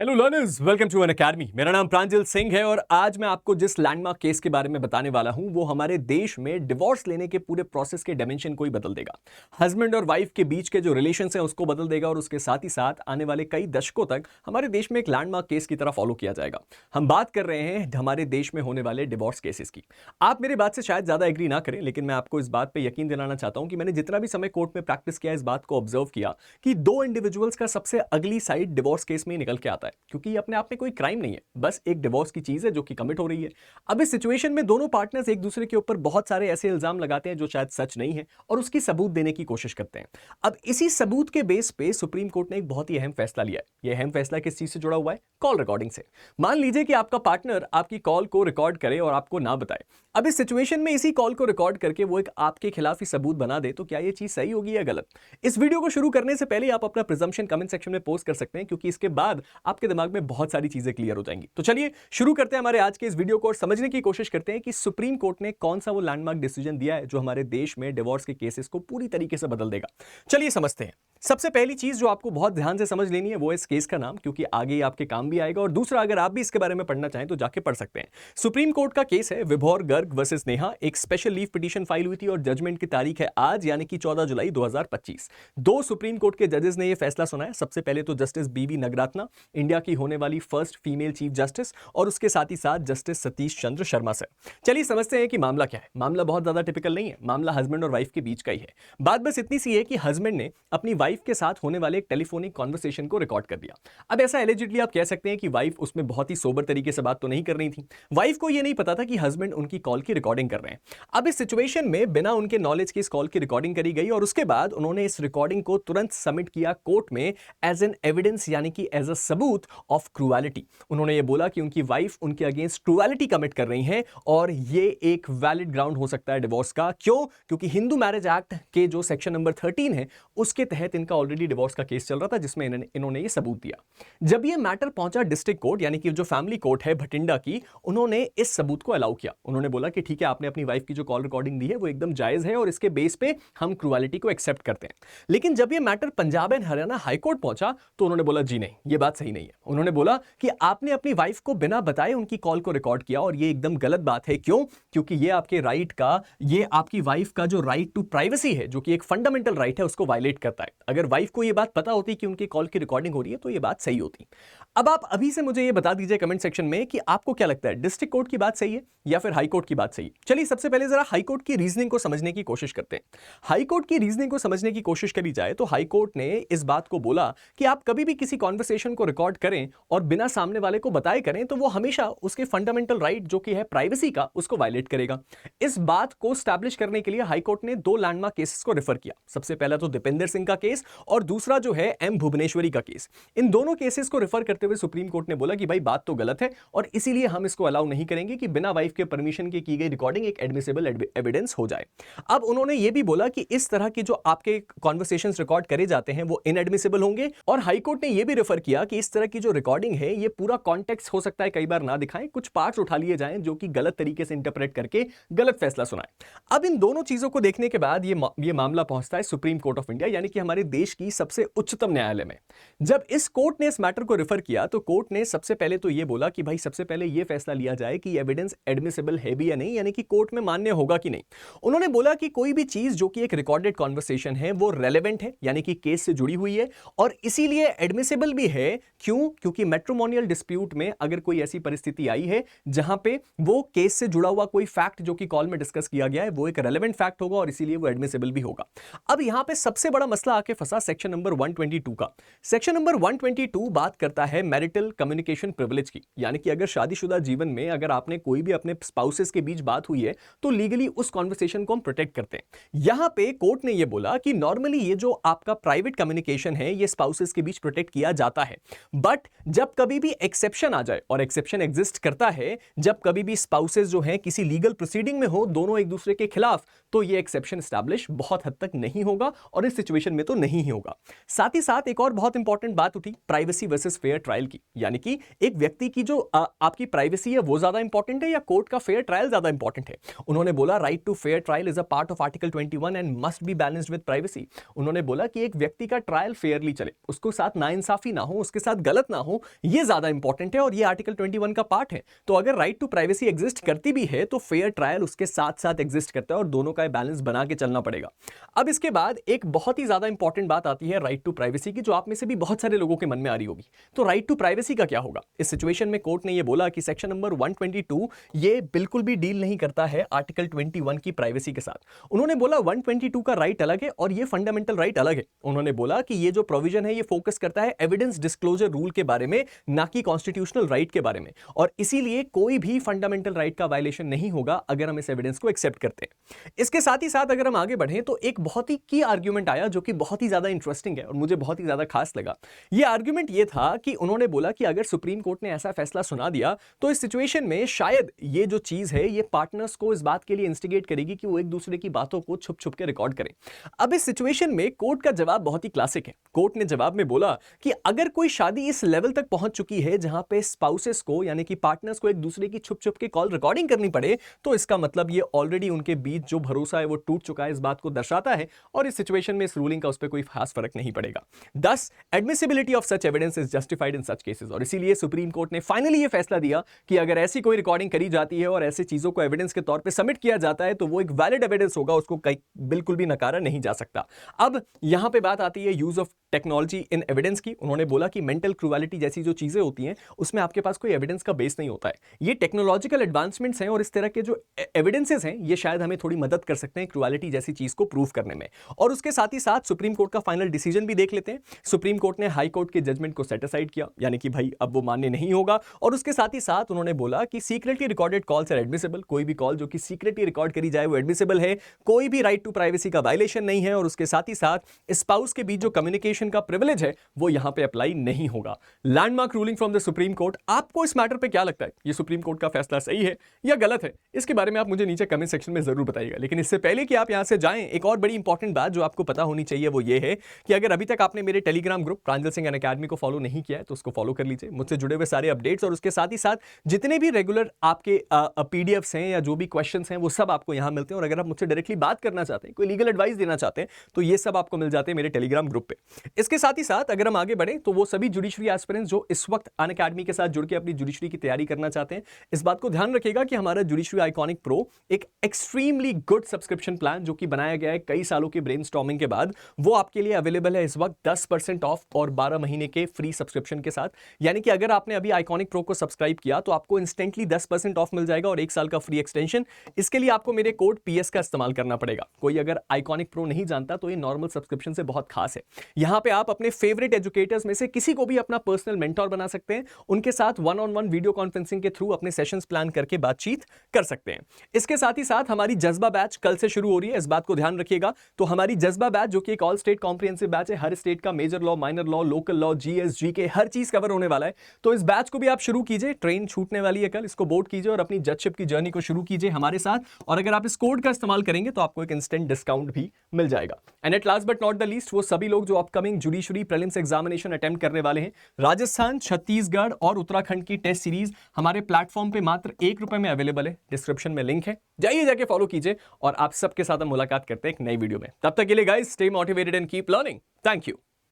Hello learners, welcome to N academy. मेरा नाम प्रांजल सिंह है और आज मैं आपको जिस लैंडमार्क केस के बारे में बताने वाला हूं वो हमारे देश में डिवोर्स लेने के पूरे प्रोसेस के डायमेंशन को ही बदल देगा। हस्बैंड और वाइफ के बीच के जो रिलेशंस हैं उसको बदल देगा और उसके साथ ही साथ आने वाले कई दशकों तक हमारे देश में एक लैंडमार्क केस की तरह फॉलो किया जाएगा। हम बात कर रहे हैं हमारे देश में होने वाले डिवोर्स केसेस की। आप मेरी बात से शायद ज्यादा एग्री ना करें, लेकिन मैं आपको इस बात पर यकीन दिलाना चाहता हूं कि मैंने जितना भी समय कोर्ट में प्रैक्टिस किया, इस बात को ऑब्जर्व किया कि दो इंडिविजुअल्स का सबसे अगली साइड डिवोर्स केस में ही निकल के आता है, क्योंकि अपने आप में कोई क्राइम नहीं है, बस एक डिवोर्स की चीज है जो कि कमिट हो रही है। अब इस सिचुएशन में दोनों पार्टनर्स एक दूसरे के ऊपर बहुत सारे ऐसे इल्जाम लगाते हैं जो शायद सच नहीं है और उसकी सबूत देने की कोशिश करते हैं। अब इसी सबूत के बेस पे सुप्रीम कोर्ट ने एक बहुत ही अहम फैसला लिया है। यह अहम फैसला किस चीज से जुड़ा हुआ है? कॉल रिकॉर्डिंग से। मान लीजिए कि आपका पार्टनर आपकी कॉल को रिकॉर्ड करे और आपको ना बताए। अब इस सिचुएशन में इसी कॉल को रिकॉर्ड करके वो एक आपके खिलाफ ही सबूत बना दे, तो क्या यह चीज सही होगी या गलत? इस वीडियो को शुरू करने से पहले आप अपना प्रिजम्पशन कमेंट सेक्शन में पोस्ट कर सकते हैं, क्योंकि इसके बाद आपके दिमाग में बहुत सारी चीजें क्लियर हो जाएंगी। तो चलिए शुरू करते हैं हमारे आज के इस वीडियो को और समझने की कोशिश करते हैं कि सुप्रीम कोर्ट ने कौन सा वो लैंडमार्क डिसीजन दिया है जो हमारे देश में डिवोर्स के केसेस को पूरी तरीके से बदल देगा। चलिए समझते हैं। सबसे पहली चीज जो आपको बहुत ध्यान से समझ लेनी है वो इस केस का नाम, क्योंकि आगे ही आपके काम भी आएगा। और दूसरा, अगर आप भी इसके बारे में पढ़ना चाहें तो जाके पढ़ सकते हैं। सुप्रीम कोर्ट का केस है विभोर गर्ग वर्सेस नेहा। एक स्पेशल लीव पिटीशन फाइल हुई थी और जजमेंट की तारीख है आज, यानी कि 14 जुलाई 2025। दो सुप्रीम कोर्ट के जजेस ने यह फैसला सुनाया। सबसे पहले तो जस्टिस बीवी नगरात्ना, इंडिया की होने वाली फर्स्ट फीमेल चीफ जस्टिस, और उसके साथ ही साथ जस्टिस सतीश चंद्र शर्मा सर। चलिए समझते हैं कि मामला क्या है। मामला बहुत ज्यादा टिपिकल नहीं है, मामला हस्बैंड और वाइफ के बीच का ही है। बात बस इतनी सी है कि हस्बैंड ने अपनी वाइफ के साथ होने वाले एक टेलीफोनिक कॉन्वर्सेशन को रिकॉर्ड कर दिया। अब ऐसा एलिजिडली आप कह सकते हैं कि वाइफ उसमें बहुत ही सोबर तरीके से बात तो नहीं कर रही थी। वाइफ को यह नहीं पता था कि हस्बैंड उनकी कॉल की रिकॉर्डिंग कर रहे हैं। अब इस सिचुएशन में बिना उनके नॉलेज की इस कॉल की रिकॉर्डिंग करी गई और उसके बाद उन्होंने इस रिकॉर्डिंग को तुरंत सबमिट किया कोर्ट में एज एन एविडेंस, यानी कि एज अ सबूत ऑफ क्रूएलिटी। उन्होंने ये बोला कि उनकी वाइफ उनके अगेंस्ट क्रूएलिटी कमिट कर रही है और ये एक वैलिड ग्राउंड हो सकता है डिवोर्स का। क्यों? क्योंकि हिंदू मैरिज एक्ट के जो सेक्शन नंबर 13 है उसके तहत इनका ऑलरेडी डिवोर्स का केस चल रहा था, जिसमें इन्होंने ये सबूत दिया। जब ये मैटर पहुंचा डिस्ट्रिक्ट कोर्ट, यानी कि जो फैमिली कोर्ट है भटिंडा की, उन्होंने इस सबूत को अलाउ किया। उन्होंने बोला कि ठीक है, आपने अपनी वाइफ की जो कॉल रिकॉर्डिंग दी है वो एकदम जायज है और इसके बेस पे हम क्रूएलिटी को एक्सेप्ट करते हैं। लेकिन जब ये matter Punjab and Haryana high court पहुंचा तो उन्होंने बोला जी नहीं, ये बात सही नहीं है। उन्होंने बोला कि आपने अपनी वाइफ को बिना बताए उनकी कॉल को रिकॉर्ड किया और ये एकदम गलत बात है। क्यों? क्योंकि ये आपके राइट का, ये आपकी वाइफ का जो राइट टू प्राइवेसी है, जो कि एक फंडामेंटल राइट है, उसको वायलेट करता है। अगर वाइफ को ये बात पता होती कि उनकी कॉल की रिकॉर्डिंग हो रही है तो ये बात सही होती। अब आप अभी से मुझे ये बता दीजिए कमेंट सेक्शन में कि आपको क्या लगता है, डिस्ट्रिक्ट कोर्ट की बात सही है या फिर हाई कोर्ट की बात सही है? चलिए सबसे पहले जरा हाई कोर्ट की रीजनिंग को समझने की कोशिश करते हैं। हाई कोर्ट की रीजनिंग को समझने की कोशिश करी जाए तो हाई कोर्ट ने इस बात को बोला कि आप कभी भी किसी कॉन्वर्सेशन को रिकॉर्ड करें और बिना सामने वाले को बताए करें तो वो हमेशा उसके फंडामेंटल राइट जो कि है प्राइवेसी का, उसको वायलेट करेगा। इस बात को स्टैब्लिश करने के लिए हाई कोर्ट ने दो लैंडमार्क केसेस को रेफर किया। सबसे पहला तो दीपेंद्र सिंह का केस और दूसरा जो है एम भुवनेश्वरी का केस। इन दोनों केसेस को रेफर करते हुए सुप्रीम कोर्ट ने बोला कि भाई बात तो गलत है और इसीलिए हम इसको अलाउ नहीं करेंगे कि बिना वाइफ के परमिशन के की गई रिकॉर्डिंग एक एडमिसिबल एविडेंस हो जाए। अब उन्होंने यह भी बोला कि इस तरह की जो आपके कॉन्वर्सेशंस रिकॉर्ड करे जाते हैं वो इनएडमिसिबल होंगे और हाई कोर्ट ने यह भी रेफर किया कि इस तरह की जो रिकॉर्डिंग है ये पूरा कॉन्टेक्स्ट हो सकता है कई बार ना दिखाएं, कुछ पार्ट्स उठा लिए जाएं जो कि गलत तरीके से इंटरप्रेट करके गलत फैसला सुनाए। अब इन दोनों चीजों को देखने के बाद ये मामला पहुंचता है सुप्रीम कोर्ट ऑफ इंडिया, यानी कि हमारे देश की सबसे उच्चतम न्यायालय में। जब इस कोर्ट ने इस मैटर को रेफर किया तो कोर्ट ने सबसे पहले तो यह बोला कि भाई सबसे पहले यह फैसला लिया जाए कि एविडेंस एडमिसिबल है भी या नहीं, यानी कि कोर्ट में मान्य होगा कि नहीं। उन्होंने बोला कि कोई भी चीज जो कि एक रिकॉर्डेड कॉन्वर्सेशन है वो रेलेवेंट है, यानी कि केस से जुड़ी हुई है और इसीलिए एडमिसिबल भी है। क्यों? क्योंकि मैट्रिमोनियल डिस्प्यूट में अगर कोई ऐसी परिस्थिति आई है जहां पे वो केस से जुड़ा हुआ कोई फैक्ट जो कि कॉल में डिस्कस किया गया है वो एक रेलेवेंट फैक्ट होगा और इसीलिए वो एडमिसिबल भी होगा। अब यहां पे सबसे बड़ा मसला आके फंसा सेक्शन नंबर 122 का। सेक्शन नंबर 122 बात करता है मैरिटल कम्युनिकेशन प्रिविलेज की, यानी कि अगर शादीशुदा जीवन में अगर आपने कोई भी अपने स्पाउसेस के बीच बात हुई है तो लीगली उस कॉन्वर्सेशन को हम प्रोटेक्ट करते हैं। यहां पे कोर्ट ने यह बोला कि नॉर्मली ये जो आपका प्राइवेट कम्युनिकेशन है ये स्पाउसेस के बीच प्रोटेक्ट किया जाता है, बट जब कभी भी एक्सेप्शन आ जाए, और एक्सेप्शन एग्जिस्ट करता है जब कभी भी स्पाउसेस जो हैं किसी लीगल प्रोसीडिंग में हो दोनों एक दूसरे के खिलाफ, तो ये एक्सेप्शन एस्टैब्लिश बहुत हद तक नहीं होगा और इस सिचुएशन में तो नहीं ही होगा। साथ ही साथ एक और बहुत इंपॉर्टेंट बात उठी प्राइवेसी वर्सेस फेयर ट्रायल की, यानी कि एक व्यक्ति की जो आपकी प्राइवेसी है वो ज्यादा इंपॉर्टेंट है या कोर्ट का फेयर ट्रायल ज्यादा इंपॉर्टेंट है। उन्होंने बोला right to fair trial is a part of article 21 and must be balanced with privacy. उन्होंने बोला कि एक व्यक्ति का ट्रायल फेयरली चले, उसको साथ नाइंसाफी ना हो, उसके साथ गलत ना हो, ये ज्यादा इंपॉर्टेंट है और ये आर्टिकल 21 का पार्ट है। तो अगर राइट टू प्राइवेसी एग्जिस्ट करती भी है तो फेयर ट्रायल उसके साथ साथ एग्जिस्ट करता है और दोनों का बैलेंस बना के चलना पड़ेगा। अब इसके बाद एक बहुत ही ज्यादा इंपॉर्टेंट बात आती है राइट टू प्राइवेसी की, जो आप में से भी बहुत सारे लोगों के मन में आ रही होगी। तो राइट टू प्राइवेसी का क्या होगा इस सिचुएशन में? कोर्ट ने यह बोला कि सेक्शन नंबर 122 ये बिल्कुल भी डील नहीं करता है आर्टिकल 21 की प्राइवेसी के साथ। उन्होंने बोला 122 का राइट अलग है और ये फंडामेंटल राइट अलग है। उन्होंने बोला कि ये जो प्रोविजन है ये फोकस करता है एविडेंस डिस्क्लोजर रूल के बारे में, ना कि कॉन्स्टिट्यूशनल राइट के बारे में, और इसीलिए कोई भी फंडामेंटल राइट का वायलेशन नहीं होगा अगर हम इस एविडेंस को एक्सेप्ट करते हैं। इसके साथ ही साथ अगर हम आगे बढ़ें तो एक बहुत ही की आर्ग्यूमेंट आया जो कि बहुत ही ज्यादा इंटरेस्टिंग है और मुझे बहुत ही ज्यादा खास लगा। ये आर्ग्यूमेंट ये था कि उन्होंने बोला कि अगर सुप्रीम कोर्ट ने ऐसा फैसला सुना दिया तो इस सिचुएशन में शायद ये जो चीज है ये पार्टनर्स को इस बात के लिए इंस्टिगेट करेगी कि वो एक दूसरे की बातों को छुप छुप के रिकॉर्ड करें। अब इस सिचुएशन में कोर्ट का जवाब बहुत ही क्लासिक है। कोर्ट ने जवाब में बोला कि अगर कोई शादी इस लेवल तक पहुंच चुकी है जहां पे स्पाउसेस को यानी कि पार्टनर्स को एक दूसरे की छुप छुप के कॉल रिकॉर्डिंग करनी पड़े तो इसका मतलब ये ऑलरेडी उनके बीच जो भरोसा है वो टूट चुका है, इस बात को दर्शाता है और इस सिचुएशन में इस रूलिंग का उस पर कोई खास फर्क नहीं पड़ेगा। Thus, admissibility of such evidence is justified in such cases। और इसीलिए सुप्रीम कोर्ट ने फाइनली ये फैसला दिया कि अगर ऐसी कोई रिकॉर्डिंग करी जाती है और ऐसी चीजों को एविडेंस के तौर पे सबमिट किया जाता है तो वो एक वैलिड एविडेंस होगा, उसको बिल्कुल भी नकारा नहीं जा सकता। अब यहां पे बात आती है use of technology in evidence की। उन्होंने बोला कि मेंटल क्रूएलिटी जैसी जो चीजें होती हैं उसमें आपके पास कोई एविडेंस का बेस नहीं होता है। ये टेक्नोलॉजिकल एडवांसमेंट्स हैं और इस तरह के जो एविडेंसेस हैं ये शायद हमें थोड़ी मदद कर सकते हैं क्रूएलिटी जैसी चीज को प्रूव करने में। और उसके साथ ही साथ सुप्रीम कोर्ट का फाइनल डिसीजन भी देख लेते हैं। सुप्रीम कोर्ट ने हाई कोर्ट के जजमेंट को सेट असाइड किया, यानी कि भाई अब वो मान्य नहीं होगा। और उसके साथ ही साथ उन्होंने बोला कि secretly recorded calls are admissible. कोई भी कॉल जो कि सीक्रेटली रिकॉर्ड करी जाए वो एडमिसिबल है, कोई भी राइट टू प्राइवेसी का वायलेशन नहीं है। और उसके साथ ही साथ स्पाउस के बीच जो कम्युनिकेशन का प्रिविलेज है वो यहां पे अप्लाई नहीं होगा। Landmark ruling from the supreme court. आपको इस मैटर पे क्या लगता है, ये सुप्रीम कोर्ट का फैसला सही है या गलत है? इसके बारे में आप मुझे नीचे कमेंट सेक्शन में जरूर बताइएगा। लेकिन इससे पहले कि आप यहां से जाएं, एक और बड़ी इंपॉर्टेंट बात जो आपको पता होनी चाहिए वो ये है कि अगर अभी तक आपने मेरे टेलीग्राम ग्रुप प्रांजल सिंह अकेडमी को फॉलो नहीं किया है तो उसको फॉलो कर लीजिए। मुझसे जुड़े हुए सारे अपडेट्स और उसके साथ ही साथ जितने भी रेगुलर आपके पीडीएफ्स हैं या जो भी क्वेश्चंस हैं वो सब आपको यहां मिलते हैं। और अगर आप मुझसे डायरेक्टली बात करना चाहते हैं, कोई लीगल एडवाइस देना चाहते हैं तो ये सब आपको मिल जाते हैं मेरे टेलीग्राम ग्रुप पे। इसके साथ ही साथ अगर हम आगे बढ़े तो वो सभी जुडिशरी एस्पिरेंट्स जो इस वक्त अनअकैडमी के साथ जुड़ के अपनी जुडिशरी की तैयारी करना चाहते हैं, इस बात को ध्यान रखिएगा कि हमारा जुडिशरी आइकॉनिक प्रो एक एक्सट्रीमली गुड सब्सक्रिप्शन प्लान जो कि बनाया गया है कई सालों के ब्रेनस्टॉर्मिंग के बाद, वो आपके लिए अवेलेबल है इस वक्त 10% ऑफ और 12 महीने के फ्री सब्सक्रिप्शन के साथ। यानी कि अगर आपने अभी आइकॉनिक प्रो को सब्सक्राइब किया तो आपको इंस्टेंटली 10% ऑफ मिल जाएगा और 1 साल का फ्री एक्सटेंशन। इसके लिए आपको मेरे कोड PS का इस्तेमाल करना पड़ेगा। कोई अगर आइकॉनिक प्रो नहीं जानता तो ये नॉर्मल सब्सक्रिप्शन से बहुत खास है। यहां पे आप अपने फेवरेट एजुकेटर्स में से किसी को भी अपना पर्सनल मेंटोर बना सकते हैं, उनके साथ one on one video conferencing के थ्रू अपने सेशंस प्लान करके बातचीत कर सकते हैं। इसके साथ ही साथ हमारी जज्बा बैच कल से शुरू हो रही है, इस बात को ध्यान रखिएगा। तो हमारी जज्बा बैच जो कि एक ऑल स्टेट कॉम्प्रिहेंसिव बैच है, हर स्टेट का major law, minor law, local law, GS GK हर चीज कवर होने वाला है। तो इस बैच को भी आप शुरू कीजिए, ट्रेन छूटने वाली है कल, इसको बोर्ड कीजिए और अपनी जजशिप की जर्नी को शुरू कीजिए हमारे साथ। और अगर आप इस कोड का इस्तेमाल करेंगे तो आपको एक इंस्टेंट डिस्काउंट भी मिल जाएगा। And at last but not the least, वो सभी लोग जो upcoming judiciary prelims examination attempt करने वाले हैं, राजस्थान, छत्तीसगढ़ और उत्तराखंड की टेस्ट सीरीज हमारे प्लेटफॉर्म पे मात्र ₹1 में अवेलेबल है। डिस्क्रिप्शन में लिंक है, जाइए जाके फॉलो कीजिए और आप सबके साथ हम मुलाकात करते हैं एक नई वीडियो में। तब तक के लिए guys, stay motivated and keep learning. Thank you.